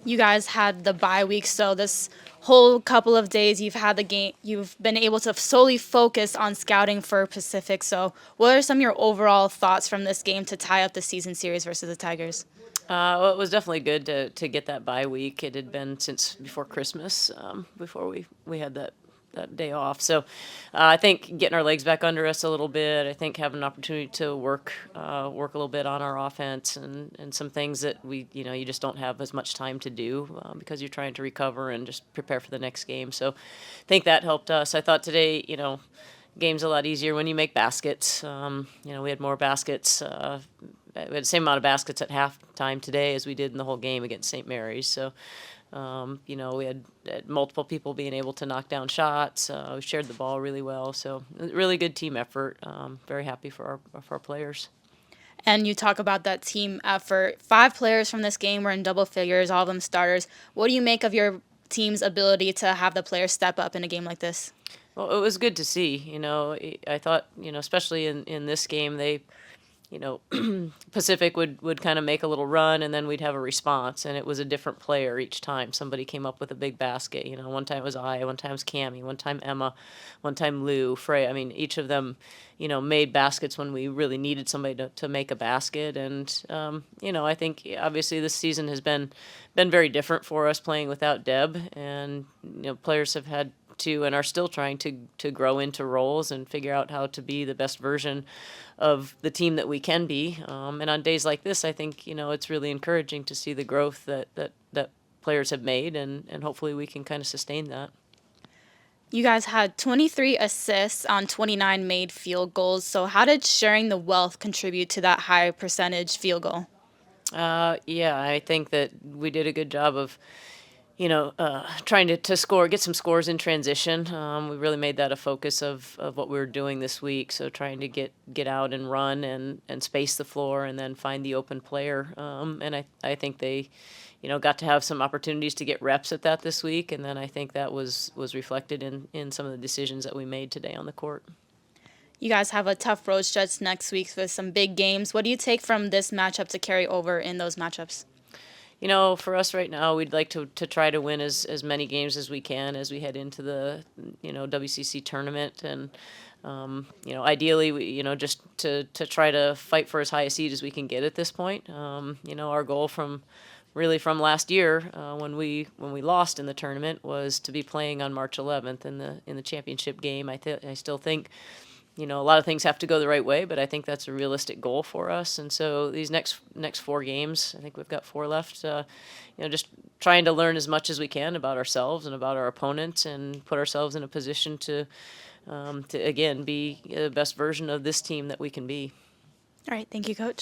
You guys had the bye week, so this whole couple of days you've had the game, you've been able to solely focus on scouting for Pacific. So, what are some of your overall thoughts from this game to tie up the season series versus the Tigers? Well, it was definitely good to get that bye week. It had been since before Christmas, before we had that day off. So I think getting our legs back under us a little bit. I think having an opportunity to work a little bit on our offense and some things that you just don't have as much time to do because you're trying to recover and just prepare for the next game. So I think that helped us. I thought today, game's a lot easier when you make baskets. We had more baskets. We had the same amount of baskets at halftime today as we did in the whole game against St. Mary's. So, we had multiple people being able to knock down shots. We shared the ball really well. So, really good team effort. Very happy for our players. And you talk about that team effort. 5 players from this game were in double figures, all of them starters. What do you make of your team's ability to have the players step up in a game like this? Well, it was good to see. I thought, especially in this game, Pacific would kind of make a little run and then we'd have a response, and it was a different player each time. Somebody came up with a big basket. One time it was I, one time it was Cammie, one time Emma, one time Lou, Frey. I mean, each of them, made baskets when we really needed somebody to make a basket. And, I think obviously this season has been very different for us playing without Deb, and, players have had to and are still trying to grow into roles and figure out how to be the best version of the team that we can be. And on days like this, I think it's really encouraging to see the growth that players have made, and hopefully we can kind of sustain that. You guys had 23 assists on 29 made field goals. So, how did sharing the wealth contribute to that high percentage field goal? Yeah, I think that we did a good job of trying to score, get some scores in transition. We really made that a focus of what we were doing this week. So trying to get out and run and space the floor and then find the open player. And I think they, got to have some opportunities to get reps at that this week. And then I think that was reflected in some of the decisions that we made today on the court. You guys have a tough road stretch next week with some big games. What do you take from this matchup to carry over in those matchups? For us right now, we'd like to try to win as many games as we can as we head into the, WCC tournament. And, ideally, just to try to fight for as high a seed as we can get at this point. Our goal from last year when we lost in the tournament was to be playing on March 11th in the championship game. I still think a lot of things have to go the right way, but I think that's a realistic goal for us. And so these next 4 games, I think we've got 4 left, just trying to learn as much as we can about ourselves and about our opponents and put ourselves in a position to again, be the best version of this team that we can be. All right. Thank you, Coach.